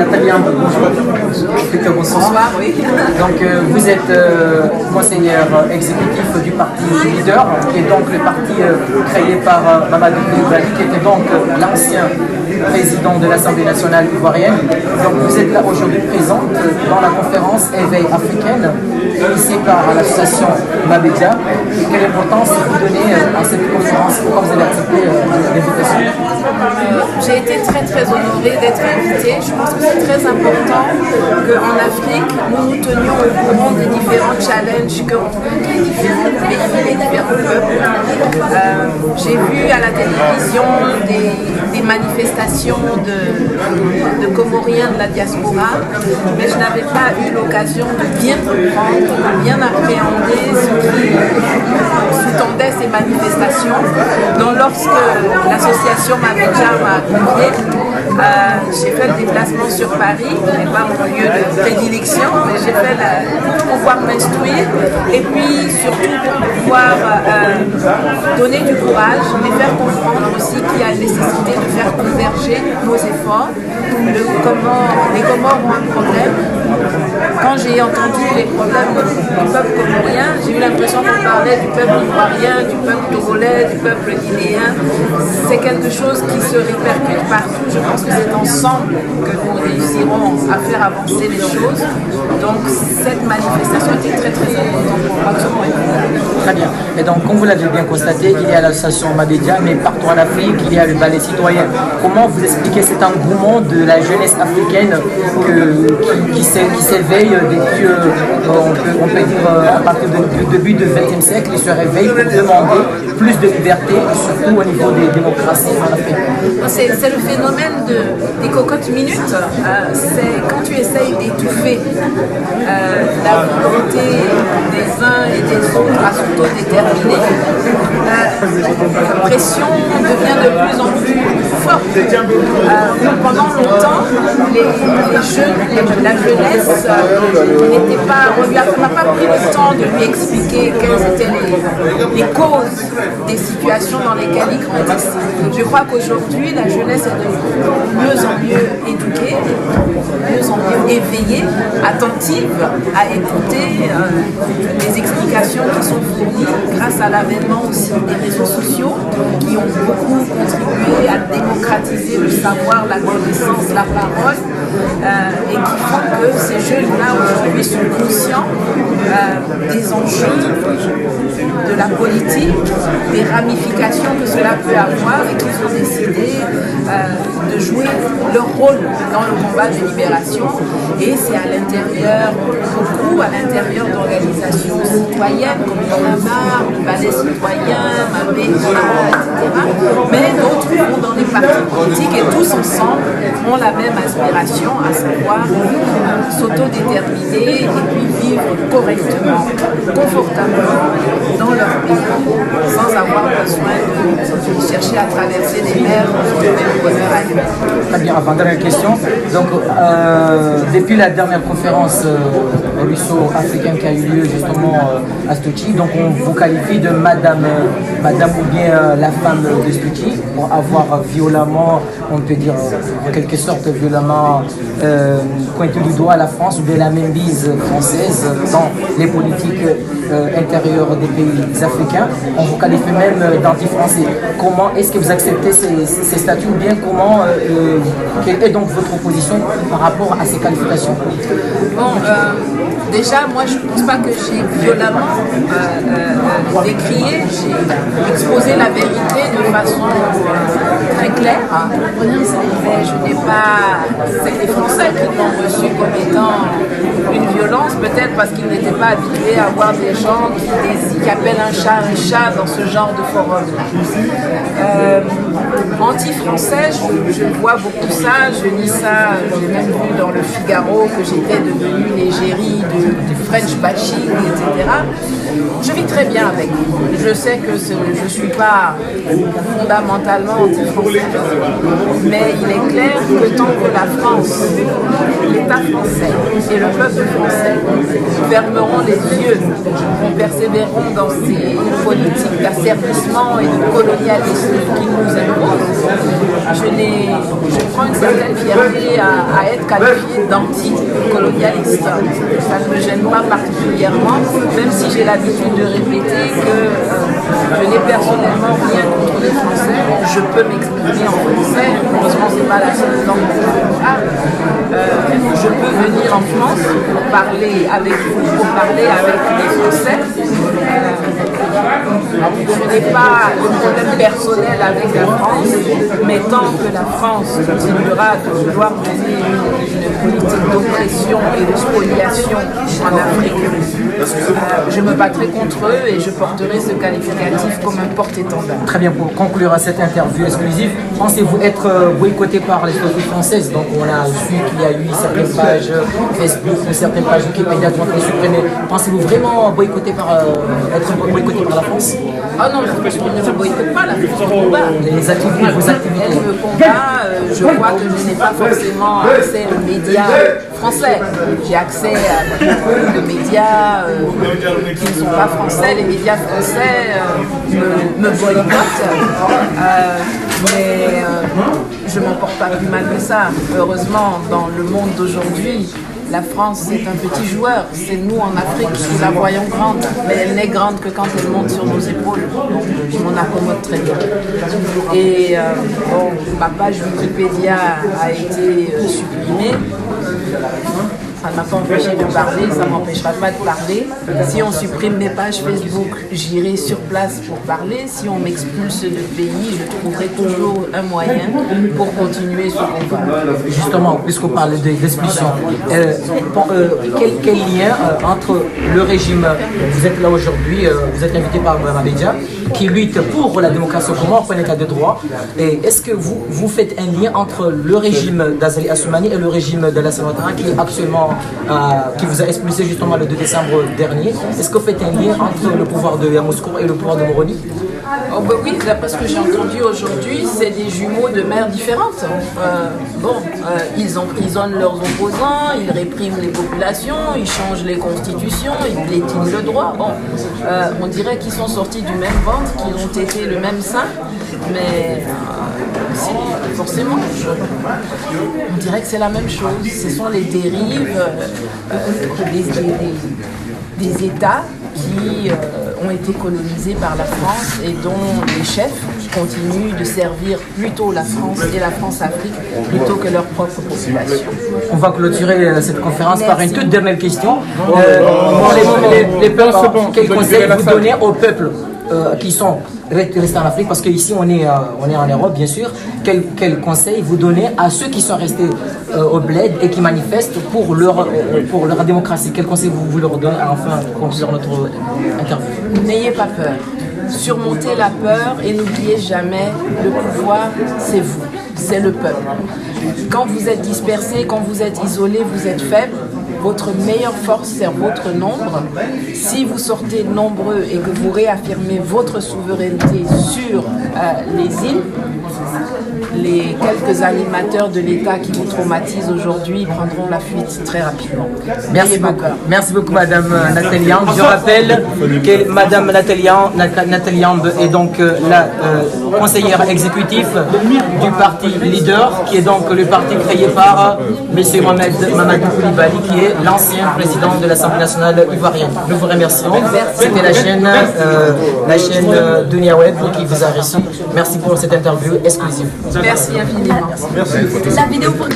Nathalie, bonjour. Bonsoir, oui. Donc vous êtes conseillère exécutif du parti Leader, qui est donc le parti créé par Mamadou Coulibaly, qui était donc l'ancien président de l'Assemblée nationale ivoirienne. Donc vous êtes là aujourd'hui présente dans la conférence Éveil africaine, initiée par l'association Mabédia. Quelle importance vous donnez à cette conférence? Pourquoi vous avez accepté l'invitation? J'ai été très honorée d'être invitée. Je pense que c'est très important qu'en Afrique, nous nous tenions au courant des différents challenges que rencontrent les différents pays, les différents peuples. J'ai vu à la télévision des manifestations de Comoriens de la diaspora, mais je n'avais pas eu l'occasion de bien comprendre, de bien appréhender ce qui sous-tendait ces manifestations. Donc lorsque l'association Mabédia m'a convié, j'ai fait le déplacement sur Paris, qui n'est pas mon lieu de prédilection, mais j'ai fait pour pouvoir m'instruire et puis surtout pour pouvoir donner du courage et faire comprendre aussi qu'il y a nécessité de faire converger nos efforts. Les Comores ont un problème. Quand j'ai entendu les problèmes du peuple comorien, j'ai eu l'impression qu'on parlait du peuple ivoirien, du peuple togolais, du peuple guinéen. C'est quelque chose qui se répercute partout. Je pense que c'est ensemble que nous réussirons à faire avancer les choses. Donc cette manifestation était très importante pour moi. Très bien. Et donc, comme vous l'avez bien constaté, il y a l'association Mabédia, mais partout en Afrique, il y a le ballet citoyen. Comment vous expliquez cet engouement de la jeunesse africaine qui s'éveille depuis, on peut dire, à partir du début du XXe siècle, ils se réveillent pour demander plus de liberté, surtout au niveau des démocraties en Afrique? C'est le phénomène des cocottes minutes. C'est quand tu essayes d'étouffer la volonté des uns et des autres à s'autodéterminer, la pression devient de plus en plus forte. Pendant longtemps, les jeunes, la jeunesse n'était pas, on n'a pas pris le temps de lui expliquer quelles étaient les causes des situations dans lesquelles il grandissent. Je crois qu'aujourd'hui, la jeunesse est de mieux en mieux éduquée, de mieux en mieux éveillée, attentive à écouter les explications qui sont fournies grâce à l'avènement aussi des réseaux sociaux qui ont beaucoup contribué à démocratiser le savoir, la connaissance, la parole et qui font que ces jeunes-là aujourd'hui sont conscients des enjeux de la politique, des ramifications que cela peut avoir et qu'ils ont décidé de jouer leur rôle dans le combat de libération. Et c'est à l'intérieur, beaucoup à l'intérieur d'organisations citoyennes comme Yonamar, le Ballet citoyen, Mabédia, etc. Mais d'autres vont dans les partis politiques et tous ensemble ont la même aspiration, à savoir s'autodéterminer et puis vivre correctement, confortablement dans leur pays, sans avoir besoin de chercher à traverser des mers pour trouver le bonheur ailleurs. Très bien, enfin, dernière question. Donc, depuis la dernière conférence russo-africaine qui a eu lieu justement à Stouti, donc on vous qualifie de madame ou bien la femme de Stouti pour avoir violemment, on peut dire en quelque sorte violemment pointé du doigt la France ou bien la même bise française dans les politiques intérieures des pays africains. On vous qualifie même d'anti-français. Comment est-ce que vous acceptez ces statuts ou bien comment quelle est donc votre position par rapport à ces qualifications? Bon, déjà, moi je ne pense pas que j'ai violemment décrié, j'ai exposé la vérité de façon très claire. Mais je n'ai pas. C'est les Français qui l'ont reçu comme étant une violence, peut-être parce qu'ils n'étaient pas habitués à voir des gens qui appellent un chat dans ce genre de forum-là. Anti-français, je vois beaucoup ça, je lis ça, j'ai même vu dans le Figaro que j'étais devenue l'égérie du French bashing, etc. Je vis très bien avec. Je sais que je ne suis pas fondamentalement anti-français, mais il est clair que tant que la France, l'État français et le peuple français fermeront les yeux, persévéreront dans ces politiques d'asservissement et de colonialisme qui nous imposent, je prends une certaine fierté à être qualifiée d'anti-colonialiste. Ça ne me gêne pas particulièrement, même si j'ai l'habitude de répéter que je n'ai personnellement rien contre les Français. Je peux m'exprimer en français, heureusement ce n'est pas la seule langue que je parle. Je peux venir en France pour parler avec vous, pour parler avec les Français. Je n'ai pas de problème personnel avec la France, mais tant que la France continuera de vouloir mener une politique d'oppression et de spoliation en Afrique, je me battrai contre eux et je porterai ce qualificatif comme un porte-étendard. Très bien, pour conclure à cette interview exclusive, pensez-vous être boycotté par les autorités françaises? Donc on a vu qu'il y a eu certaines pages Facebook, certaines pages Wikipédia qui ont été supprimées. Pensez-vous vraiment être boycotté par la France? Ah non, je ne boycotte pas la France. Les activités, vos activités. Elle me combat, je vois que je n'ai pas forcément accès aux médias français. J'ai accès à beaucoup de médias qui ne sont pas français. Les médias français me boycottent. Mais je ne m'en porte pas plus mal que ça. Heureusement, dans le monde d'aujourd'hui, la France est un petit joueur, c'est nous en Afrique qui la voyons grande, mais elle n'est grande que quand elle monte sur nos épaules, donc je m'en accommode très bien. Et ma page Wikipédia a été supprimée. Ça ne m'a pas empêché de parler, ça ne m'empêchera pas de parler. Si on supprime mes pages Facebook, j'irai sur place pour parler. Si on m'expulse de pays, je trouverai toujours un moyen pour continuer ce combat. Justement, puisqu'on parle d'expulsion, quel lien entre le régime, vous êtes là aujourd'hui, vous êtes invité par Mme Abidja, qui lutte pour la démocratie au Comore, pour un état de droit. Et est-ce que vous faites un lien entre le régime d'Azali Assoumani et le régime de Alassane Ouattara qui est actuellement qui vous a expulsé justement le 2 décembre dernier? Est-ce que vous faites un lien entre le pouvoir de Yamoussoukro et le pouvoir de Moroni? Oh bah oui, d'après ce que j'ai entendu aujourd'hui, c'est des jumeaux de mères différentes. Ils emprisonnent leurs opposants, ils répriment les populations, ils changent les constitutions, ils piétinent le droit. On dirait qu'ils sont sortis du même ventre, qu'ils ont été le même sein, mais forcément, on dirait que c'est la même chose. Ce sont les dérives des États qui ont été colonisés par la France et dont les chefs continuent de servir plutôt la France et la France-Afrique plutôt que leur propre population. On va clôturer cette conférence par une toute dernière question. Les peuples, quel conseil vous donnez aux peuples qui sont restés en Afrique, parce qu'ici on est en Europe bien sûr, quel conseil vous donnez à ceux qui sont restés au bled et qui manifestent pour leur démocratie? Quel conseil vous leur donnez enfin pour conclure notre interview? N'ayez pas peur, surmontez la peur et n'oubliez jamais, le pouvoir c'est vous, c'est le peuple. Quand vous êtes dispersé, quand vous êtes isolé, vous êtes faible. Votre meilleure force, c'est votre nombre. Si vous sortez nombreux et que vous réaffirmez votre souveraineté sur les îles, les quelques animateurs de l'État qui vous traumatisent aujourd'hui prendront la fuite très rapidement. Merci beaucoup, Madame Nathalie Yamb. Je rappelle que Madame Nathalie Yamb est donc la conseillère exécutive du parti Leader, qui est donc le parti créé par M. Mamadou Koulibaly, qui est l'ancien président de l'Assemblée nationale ivoirienne. Nous vous remercions. C'était la chaîne Dunia Web qui vous a reçu. Merci pour cette interview exclusive. Merci infiniment. Merci. La vidéo pour